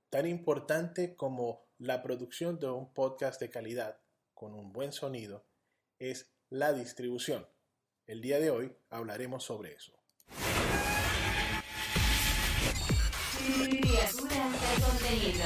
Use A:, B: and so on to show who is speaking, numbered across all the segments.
A: tan importante como la producción de un podcast de calidad con un buen sonido es la distribución. El día de hoy hablaremos sobre eso.
B: Criaturas del contenido.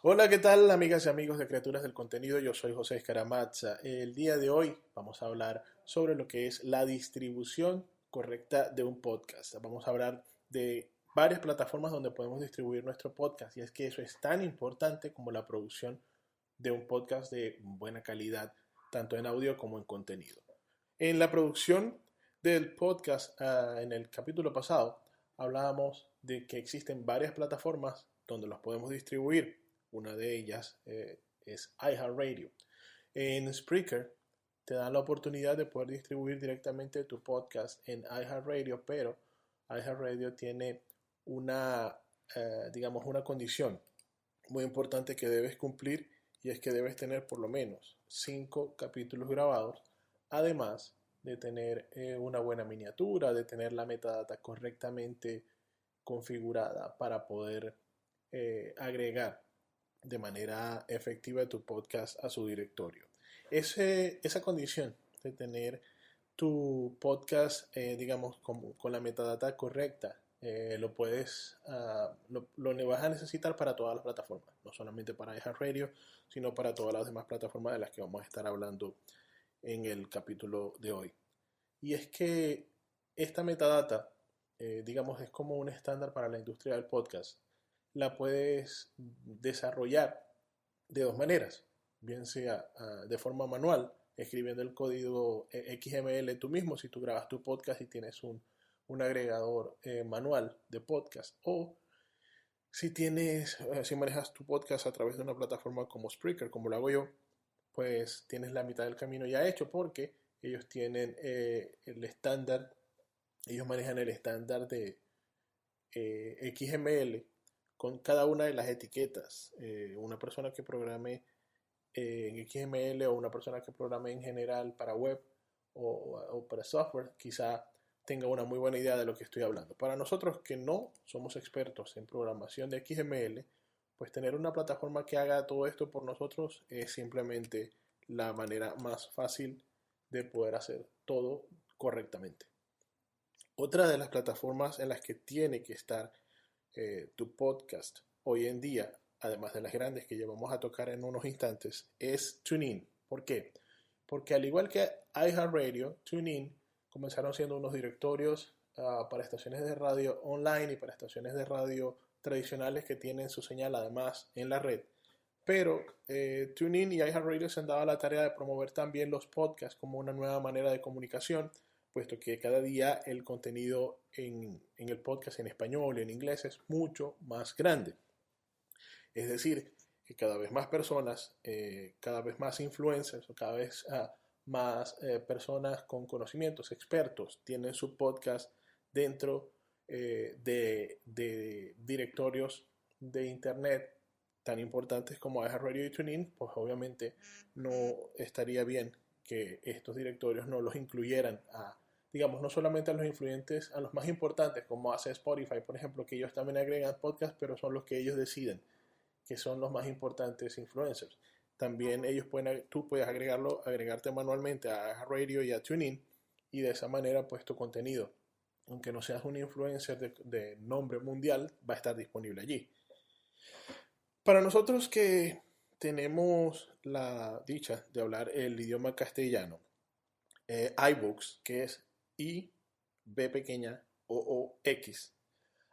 A: Hola, ¿qué tal, amigas y amigos de Criaturas del Contenido? Yo soy José Escaramazza. El día de hoy vamos a hablar sobre lo que es la distribución correcta de un podcast. Vamos a hablar de varias plataformas donde podemos distribuir nuestro podcast, y es que eso es tan importante como la producción de un podcast de buena calidad, tanto en audio como en contenido. En la producción del podcast, en el capítulo pasado, hablábamos de que existen varias plataformas donde los podemos distribuir. Una de ellas es iHeartRadio. En Spreaker te dan la oportunidad de poder distribuir directamente tu podcast en iHeartRadio, pero iHeartRadio tiene una condición muy importante que debes cumplir, y es que debes tener por lo menos 5 capítulos grabados, además de tener una buena miniatura, de tener la metadata correctamente configurada para poder agregar de manera efectiva tu podcast a su directorio. Esa condición de tener tu podcast, con la metadata correcta, lo vas a necesitar para todas las plataformas, no solamente para iHeartRadio, sino para todas las demás plataformas de las que vamos a estar hablando en el capítulo de hoy. Y es que esta metadata, es como un estándar para la industria del podcast. La puedes desarrollar de dos maneras, bien sea de forma manual, escribiendo el código XML tú mismo si tú grabas tu podcast y tienes un agregador manual de podcast, o si manejas tu podcast a través de una plataforma como Spreaker, como lo hago yo, pues tienes la mitad del camino ya hecho, porque ellos tienen el estándar, ellos manejan el estándar de XML con cada una de las etiquetas. Una persona que programe en XML, o una persona que programe en general para web o para software, quizá tenga una muy buena idea de lo que estoy hablando. Para nosotros que no somos expertos en programación de XML, pues tener una plataforma que haga todo esto por nosotros es simplemente la manera más fácil de poder hacer todo correctamente. Otra de las plataformas en las que tiene que estar tu podcast hoy en día, además de las grandes que ya vamos a tocar en unos instantes, es TuneIn. ¿Por qué? Porque al igual que iHeartRadio, TuneIn comenzaron siendo unos directorios para estaciones de radio online y para estaciones de radio tradicionales que tienen su señal además en la red. Pero TuneIn y iHeartRadio se han dado la tarea de promover también los podcasts como una nueva manera de comunicación, puesto que cada día el contenido en el podcast en español y en inglés es mucho más grande. Es decir, que cada vez más personas, cada vez más influencers, o cada vez más personas con conocimientos, expertos, tienen su podcast dentro de directorios de internet tan importantes como iHeartRadio y TuneIn. Pues obviamente no estaría bien que estos directorios no los incluyeran no solamente a los influyentes, a los más importantes, como hace Spotify, por ejemplo, que ellos también agregan podcasts, pero son los que ellos deciden que son los más importantes influencers. También tú puedes agregarte manualmente a Radio y a TuneIn, y de esa manera pues tu contenido, aunque no seas un influencer de nombre mundial, va a estar disponible allí. Para nosotros que tenemos la dicha de hablar el idioma castellano, iVoox, que es iVoox,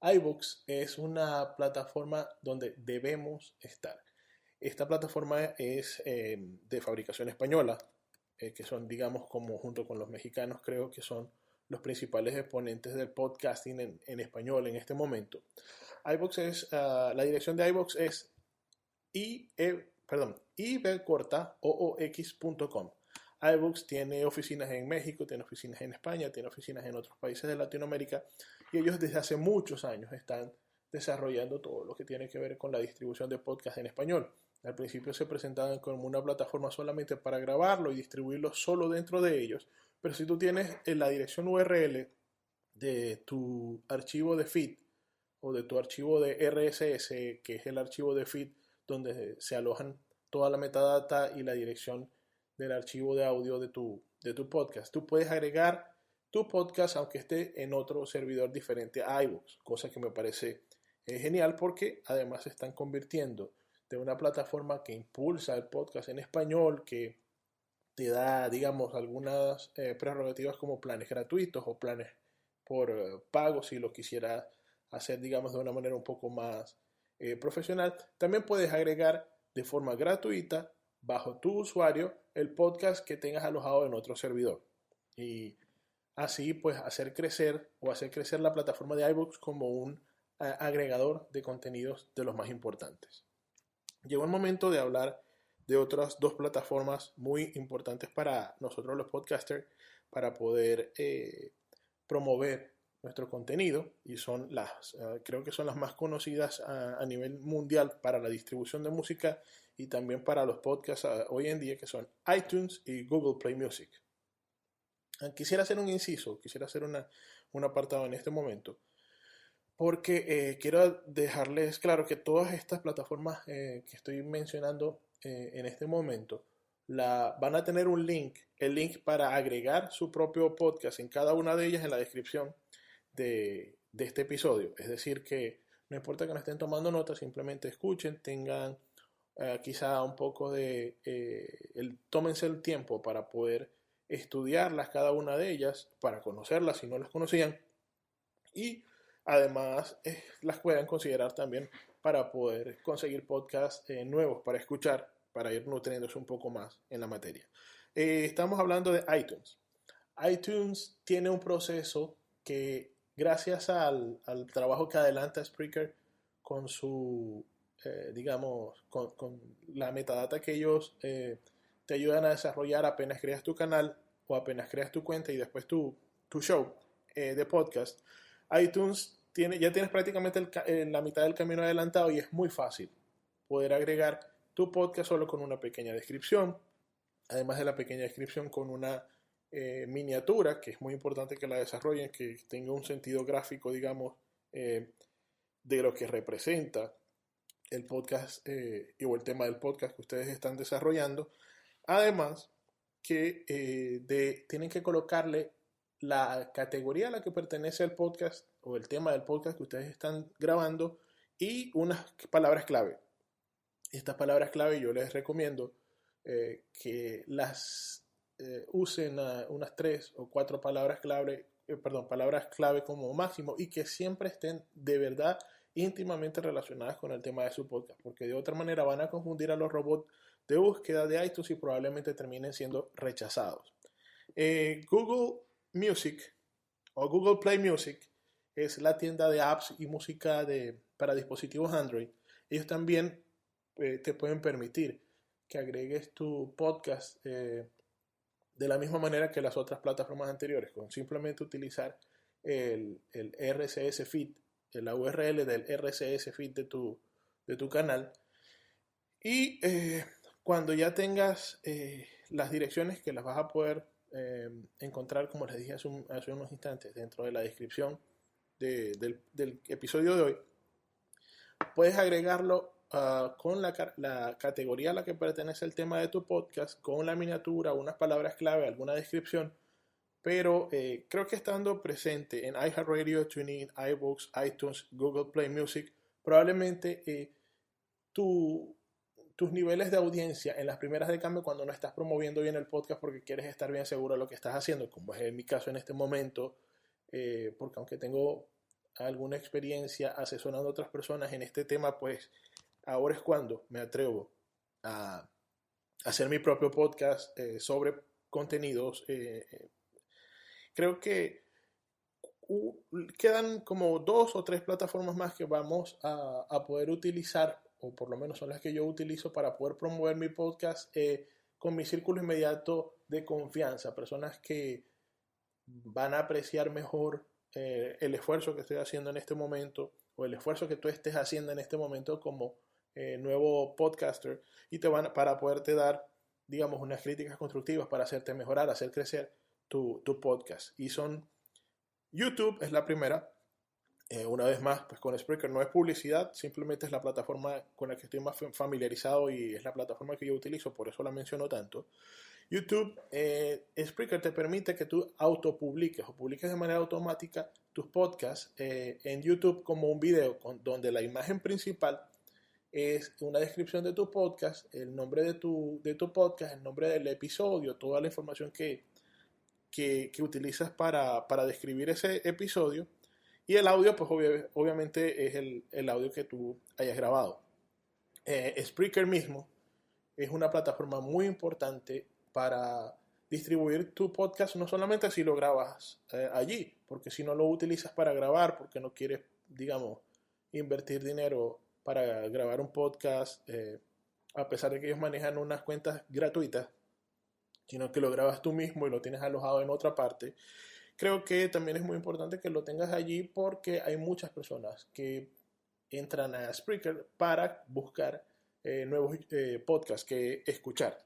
A: iVoox es una plataforma donde debemos estar. Esta plataforma es de fabricación española, que son, como junto con los mexicanos, creo que son los principales exponentes del podcasting en español en este momento. La dirección de iVoox es ivcorta.com. iVoox tiene oficinas en México, tiene oficinas en España, tiene oficinas en otros países de Latinoamérica, y ellos desde hace muchos años están desarrollando todo lo que tiene que ver con la distribución de podcast en español. Al principio se presentaban como una plataforma solamente para grabarlo y distribuirlo solo dentro de ellos, pero si tú tienes la dirección URL de tu archivo de feed o de tu archivo de RSS, que es el archivo de feed donde se alojan toda la metadata y la dirección del archivo de audio de tu podcast. Tú puedes agregar tu podcast aunque esté en otro servidor diferente a iVoox, cosa que me parece genial porque además se están convirtiendo de una plataforma que impulsa el podcast en español, que te da, digamos, algunas prerrogativas como planes gratuitos o planes por pago si lo quisieras hacer, digamos, de una manera un poco más profesional. También puedes agregar de forma gratuita, bajo tu usuario, el podcast que tengas alojado en otro servidor. Y así, pues, hacer crecer la plataforma de iVoox como un agregador de contenidos de los más importantes. Llegó el momento de hablar de otras dos plataformas muy importantes para nosotros los podcasters para poder promover nuestro contenido, y son creo que son las más conocidas a nivel mundial para la distribución de música y también para los podcasts hoy en día, que son iTunes y Google Play Music. Quisiera hacer un inciso, quisiera hacer un apartado en este momento, porque quiero dejarles claro que todas estas plataformas que estoy mencionando en este momento van a tener un link, el link para agregar su propio podcast en cada una de ellas en la descripción de este episodio. Es decir, que no importa que no estén tomando notas, simplemente escuchen, tengan quizá un poco tómense el tiempo para poder estudiarlas cada una de ellas, para conocerlas si no las conocían, y además las puedan considerar también para poder conseguir podcasts nuevos para escuchar, para ir nutriéndose un poco más en la materia. Estamos hablando de iTunes. iTunes tiene un proceso que, gracias al trabajo que adelanta Spreaker con su, digamos, con la metadata que ellos te ayudan a desarrollar apenas creas tu canal o apenas creas tu cuenta y después tu show de podcast, iTunes ya tienes prácticamente la mitad del camino adelantado y es muy fácil poder agregar tu podcast solo con una pequeña descripción. Además de la pequeña descripción, con una miniatura, que es muy importante que la desarrollen, que tenga un sentido gráfico, digamos, de lo que representa el podcast o el tema del podcast que ustedes están desarrollando. Además, que tienen que colocarle la categoría a la que pertenece el podcast o el tema del podcast que ustedes están grabando y unas palabras clave. Estas palabras clave yo les recomiendo que las usen unas 3 o 4 palabras clave como máximo, y que siempre estén de verdad íntimamente relacionadas con el tema de su podcast, porque de otra manera van a confundir a los robots de búsqueda de iTunes y probablemente terminen siendo rechazados. Google Music o Google Play Music es la tienda de apps y música para dispositivos Android. Ellos también te pueden permitir que agregues tu podcast de la misma manera que las otras plataformas anteriores, con simplemente utilizar el RSS feed, la URL del RSS feed de tu canal. Y cuando ya tengas las direcciones, que las vas a poder encontrar, como les dije hace unos instantes, dentro de la descripción del episodio de hoy, puedes agregarlo con la categoría a la que pertenece el tema de tu podcast, con la miniatura, unas palabras clave, alguna descripción. Pero creo que estando presente en iHeartRadio, TuneIn, iVoox, iTunes, Google Play Music, probablemente tus niveles de audiencia en las primeras de cambio, cuando no estás promoviendo bien el podcast porque quieres estar bien seguro de lo que estás haciendo, como es en mi caso en este momento, porque aunque tengo alguna experiencia asesorando a otras personas en este tema, pues ahora es cuando me atrevo a hacer mi propio podcast sobre contenidos. Creo que quedan como 2 o 3 plataformas más que vamos a poder utilizar, o por lo menos son las que yo utilizo para poder promover mi podcast con mi círculo inmediato de confianza, personas que van a apreciar mejor el esfuerzo que estoy haciendo en este momento, o el esfuerzo que tú estés haciendo en este momento como nuevo podcaster, y para poderte dar, digamos, unas críticas constructivas para hacerte mejorar, hacer crecer tu podcast. Y YouTube es la primera, Una vez más, pues con Spreaker no es publicidad, simplemente es la plataforma con la que estoy más familiarizado y es la plataforma que yo utilizo, por eso la menciono tanto. YouTube, Spreaker te permite que tú autopubliques o publiques de manera automática tus podcasts en YouTube como un video, donde la imagen principal es una descripción de tu podcast, el nombre de tu podcast, el nombre del episodio, toda la información que utilizas para describir ese episodio. Y el audio, pues obviamente es el audio que tú hayas grabado. Spreaker mismo es una plataforma muy importante para distribuir tu podcast, no solamente si lo grabas allí, porque si no lo utilizas para grabar, porque no quieres, digamos, invertir dinero para grabar un podcast, a pesar de que ellos manejan unas cuentas gratuitas, sino que lo grabas tú mismo y lo tienes alojado en otra parte. Creo que también es muy importante que lo tengas allí porque hay muchas personas que entran a Spreaker para buscar nuevos podcasts que escuchar.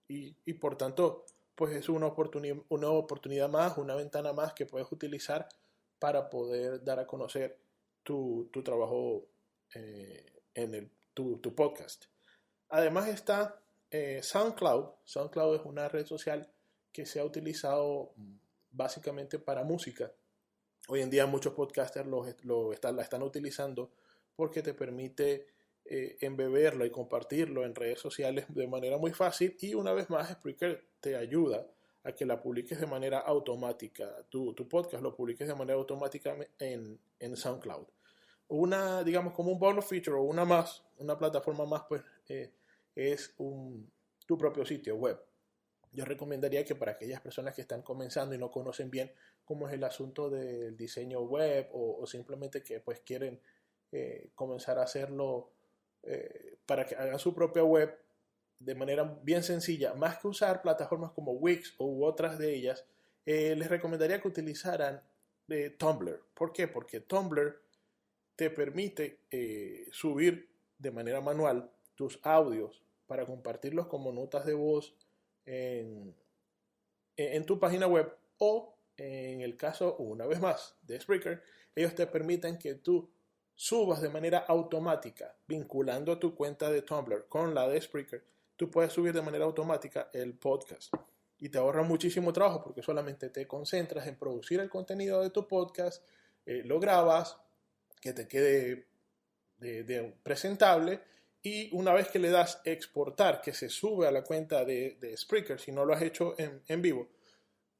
A: Y por tanto, pues es una oportunidad más, una ventana más que puedes utilizar para poder dar a conocer tu trabajo en tu podcast. Además está SoundCloud. SoundCloud es una red social que se ha utilizado básicamente para música. Hoy en día muchos podcasters la están utilizando porque te permite embeberlo y compartirlo en redes sociales de manera muy fácil, y una vez más Spreaker te ayuda a que la publiques de manera automática, tu podcast lo publiques de manera automática en SoundCloud. Digamos como un bonus feature o una plataforma más, pues es tu propio sitio web. Yo recomendaría que para aquellas personas que están comenzando y no conocen bien cómo es el asunto del diseño web o simplemente que pues quieren comenzar a hacerlo para que hagan su propia web de manera bien sencilla, más que usar plataformas como Wix u otras de ellas, les recomendaría que utilizaran Tumblr. ¿Por qué? Porque Tumblr te permite subir de manera manual tus audios para compartirlos como notas de voz en tu página web, o en el caso, una vez más, de Spreaker, ellos te permiten que tú subas de manera automática, vinculando a tu cuenta de Tumblr con la de Spreaker. Tú puedes subir de manera automática el podcast y te ahorra muchísimo trabajo porque solamente te concentras en producir el contenido de tu podcast, lo grabas, que te quede presentable, y una vez que le das exportar, que se sube a la cuenta de Spreaker, si no lo has hecho en vivo,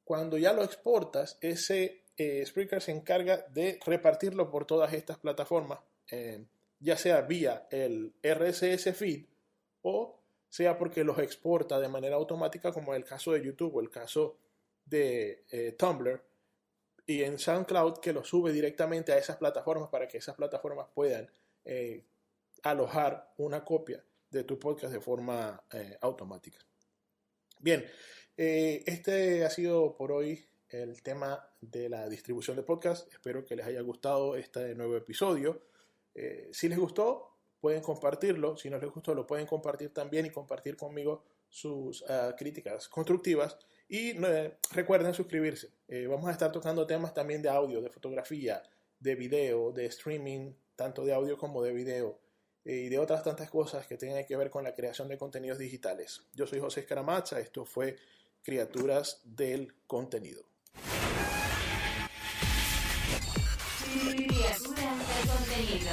A: cuando ya lo exportas, ese Spreaker se encarga de repartirlo por todas estas plataformas, ya sea vía el RSS feed o sea porque los exporta de manera automática, como en el caso de YouTube o el caso de Tumblr, y en SoundCloud, que lo sube directamente a esas plataformas para que esas plataformas puedan alojar una copia de tu podcast de forma automática. Bien, este ha sido por hoy el tema de la distribución de podcast. Espero que les haya gustado este nuevo episodio. Si les gustó, pueden compartirlo. Si no les gustó, lo pueden compartir también y compartir conmigo sus críticas constructivas. Y recuerden suscribirse. Vamos a estar tocando temas también de audio, de fotografía, de video, de streaming, tanto de audio como de video, y de otras tantas cosas que tengan que ver con la creación de contenidos digitales. Yo soy José Escaramaza, esto fue Criaturas del Contenido.
B: Criaturas del Contenido.